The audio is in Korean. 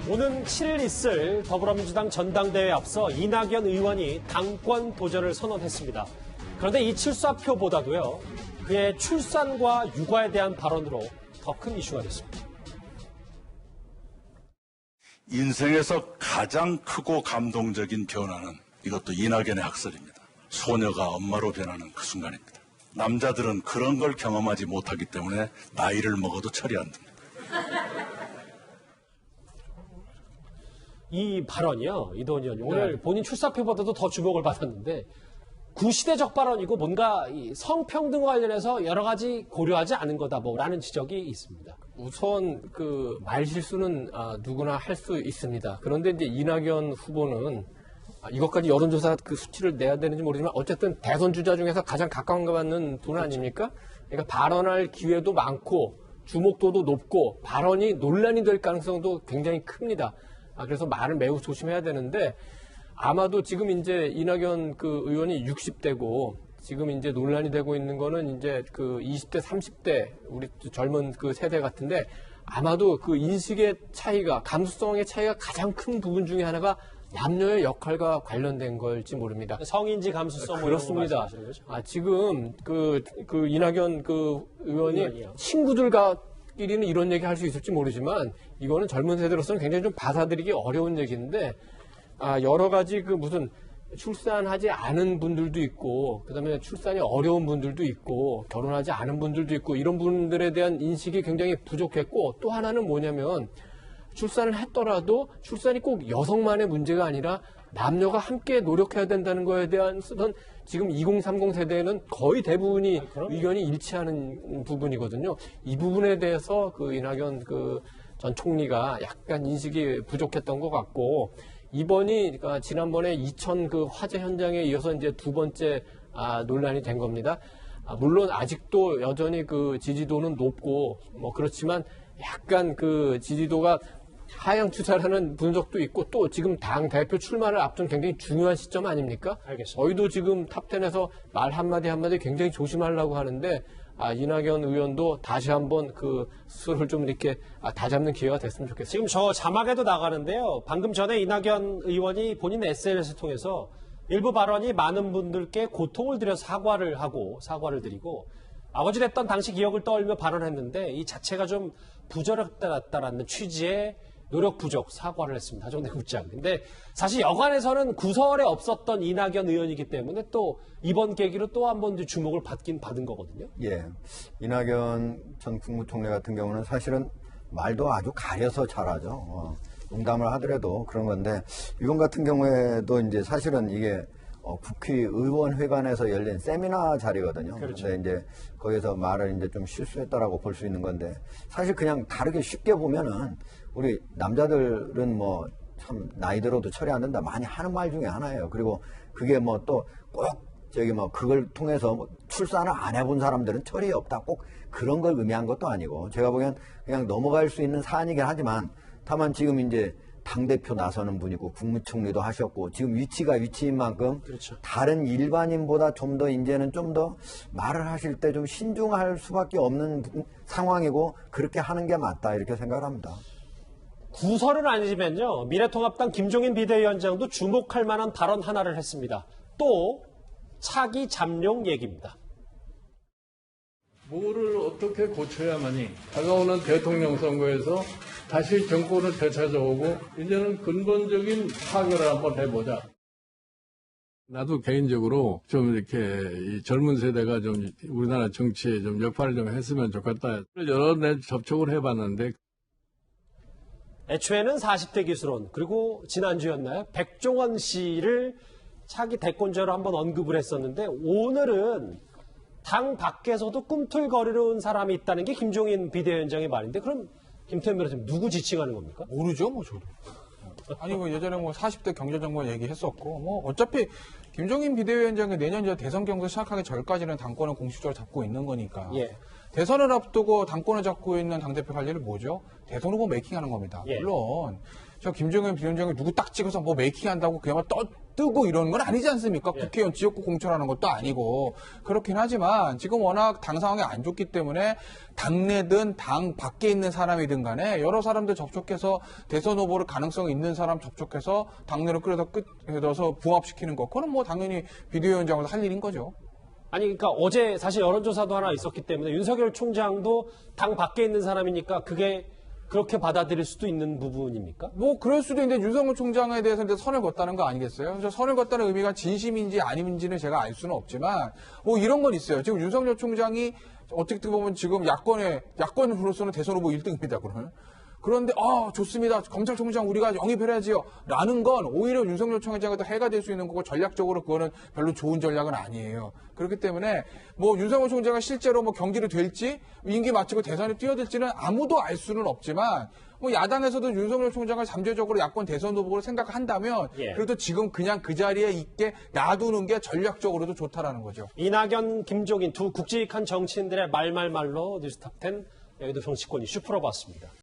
오는 7일 있을 더불어민주당 전당대회에 앞서 이낙연 의원이 당권 도전을 선언했습니다. 그런데 이 출사표보다도요, 그의 출산과 육아에 대한 발언으로 더 큰 이슈가 됐습니다. 인생에서 가장 크고 감동적인 변화는 이것도 이낙연의 학설입니다. 소녀가 엄마로 변하는 그 순간입니다. 남자들은 그런 걸 경험하지 못하기 때문에 나이를 먹어도 철이 안 듭니다. 이 발언이요, 이도원 의원님, 오늘 본인 출사표보다도 더 주목을 받았는데 구시대적 발언이고 뭔가 이 성평등과 관련해서 여러 가지 고려하지 않은 거다 뭐라는 지적이 있습니다. 우선 그 말실수는 누구나 할 수 있습니다. 그런데 이제 이낙연 후보는 이것까지 여론조사 그 수치를 내야 되는지 모르지만 어쨌든 대선 주자 중에서 가장 가까운 거 받는 분 아닙니까? 그러니까 발언할 기회도 많고 주목도도 높고 발언이 논란이 될 가능성도 굉장히 큽니다. 그래서 말을 매우 조심해야 되는데 아마도 지금 이제 이낙연 그 의원이 60대고 지금 이제 논란이 되고 있는 거는 이제 그 20대, 30대 우리 젊은 그 세대 같은데 아마도 그 인식의 차이가 감수성의 차이가 가장 큰 부분 중에 하나가 남녀의 역할과 관련된 걸지 모릅니다. 성인지 감수성 그렇습니다. 지금 그 이낙연 그 의원이 친구들과끼리는 이런 얘기 할 수 있을지 모르지만 이거는 젊은 세대로서는 굉장히 좀 받아들이기 어려운 얘기인데 여러 가지 그 무슨 출산하지 않은 분들도 있고 그다음에 출산이 어려운 분들도 있고 결혼하지 않은 분들도 있고 이런 분들에 대한 인식이 굉장히 부족했고 또 하나는 뭐냐면 출산을 했더라도 출산이 꼭 여성만의 문제가 아니라 남녀가 함께 노력해야 된다는 거에 대한 지금 2030 세대는 거의 대부분이 의견이 일치하는 부분이거든요. 이 부분에 대해서 그 이낙연 그 전 총리가 약간 인식이 부족했던 것 같고 이번이 그러니까 지난번에 이천 그 화재 현장에 이어서 이제 두 번째 논란이 된 겁니다. 물론 아직도 여전히 그 지지도는 높고 뭐 그렇지만 약간 그 지지도가 하향 추세라는 분석도 있고 또 지금 당 대표 출마를 앞둔 굉장히 중요한 시점 아닙니까? 알겠습니다. 저희도 지금 탑10에서 말 한마디 한마디 굉장히 조심하려고 하는데 이낙연 의원도 다시 한번 그 수를 좀 이렇게 다잡는 기회가 됐으면 좋겠습니다. 지금 저 자막에도 나가는데요. 방금 전에 이낙연 의원이 본인 SNS를 통해서 일부 발언이 많은 분들께 고통을 드려 사과를 드리고 아버지 됐던 당시 기억을 떠올리며 발언했는데 이 자체가 좀 부적절했다라는 취지의 노력 부족 사과를 했습니다. 하정대 국장. 근데 사실 여관에서는 구설에 없었던 이낙연 의원이기 때문에 또 이번 계기로 또 한 번 주목을 받은 거거든요. 예. 이낙연 전 국무총리 같은 경우는 사실은 말도 아주 가려서 잘하죠. 농담을 하더라도 그런 건데 이번 같은 경우에도 이제 사실은 이게 국회의원회관에서 열린 세미나 자리거든요. 그렇죠. 근데 이제 거기서 말을 이제 좀 실수했다라고 볼 수 있는 건데 사실 그냥 다르게 쉽게 보면은 우리 남자들은 뭐 참 나이 들어도 처리 안 된다 많이 하는 말 중에 하나예요. 그리고 그게 뭐 또 꼭 그걸 통해서 뭐 출산을 안 해본 사람들은 철이 없다 꼭 그런 걸 의미한 것도 아니고 제가 보기엔 그냥 넘어갈 수 있는 사안이긴 하지만 다만 지금 이제 당대표 나서는 분이고 국무총리도 하셨고 지금 위치가 위치인 만큼 그렇죠. 다른 일반인보다 좀 더 이제는 좀 더 말을 하실 때 좀 신중할 수밖에 없는 상황이고 그렇게 하는 게 맞다 이렇게 생각을 합니다. 구설은 아니지만요. 미래통합당 김종인 비대위원장도 주목할 만한 발언 하나를 했습니다. 또 차기 잠룡 얘기입니다. 뭐를 어떻게 고쳐야만이 다가오는 대통령 선거에서 다시 정권을 되찾아오고 이제는 근본적인 타결을 한번 해보자. 나도 개인적으로 좀 이렇게 이 젊은 세대가 좀 우리나라 정치에 좀 역할을 좀 했으면 좋겠다. 여러 번 접촉을 해봤는데 애초에는 40대 기술원 그리고 지난주였나요? 백종원 씨를 차기 대권자로 한번 언급을 했었는데 오늘은 당 밖에서도 꿈틀거리는 사람이 있다는 게 김종인 비대위원장의 말인데 그럼 김태현 변호사님 누구 지칭하는 겁니까? 모르죠, 뭐 저도. 아니 뭐 예전에 뭐 40대 경제정권 얘기했었고 뭐 어차피 김종인 비대위원장이 내년 이제 대선 경선 시작하기 전까지는 당권을 공식적으로 잡고 있는 거니까. 예. 대선을 앞두고 당권을 잡고 있는 당대표 할 일은 뭐죠? 대선 후보 메이킹하는 겁니다. 예. 물론 저 김종인 비대위원장이 누구 딱 찍어서 뭐 메이킹한다고 그야말로 뜨고 이런 건 아니지 않습니까? 국회의원 지역구 공천하는 것도 아니고. 그렇긴 하지만 지금 워낙 당 상황이 안 좋기 때문에 당내든 당 밖에 있는 사람이든 간에 여러 사람들 접촉해서 대선 후보를 가능성 있는 사람 접촉해서 당내로 끌어서 부합시키는 거. 그건 뭐 당연히 비대위원장으로 할 일인 거죠. 아니, 그러니까 어제 사실 여론조사도 하나 있었기 때문에 윤석열 총장도 당 밖에 있는 사람이니까 그게 그렇게 받아들일 수도 있는 부분입니까? 뭐 그럴 수도 있는데 윤석열 총장에 대해서 이제 선을 걷다는 거 아니겠어요? 그래서 선을 걷다는 의미가 진심인지 아닌지는 제가 알 수는 없지만 뭐 이런 건 있어요. 지금 윤석열 총장이 어떻게 보면 지금 야권으로서는 대선 후보 1등입니다. 그러면. 그런데 좋습니다. 검찰총장 우리가 영입해야지요. 라는 건 오히려 윤석열 총장에도 해가 될 수 있는 거고 전략적으로 그거는 별로 좋은 전략은 아니에요. 그렇기 때문에 뭐 윤석열 총장이 실제로 뭐 경질이 될지 임기 마치고 대선에 뛰어들지는 아무도 알 수는 없지만 뭐 야당에서도 윤석열 총장을 잠재적으로 야권 대선 후보로 생각한다면 그래도 지금 그냥 그 자리에 있게 놔두는 게 전략적으로도 좋다라는 거죠. 이낙연, 김종인 두 굵직한 정치인들의 말말말로 뉴스탑 10 여의도 정치권 이슈 풀어봤습니다.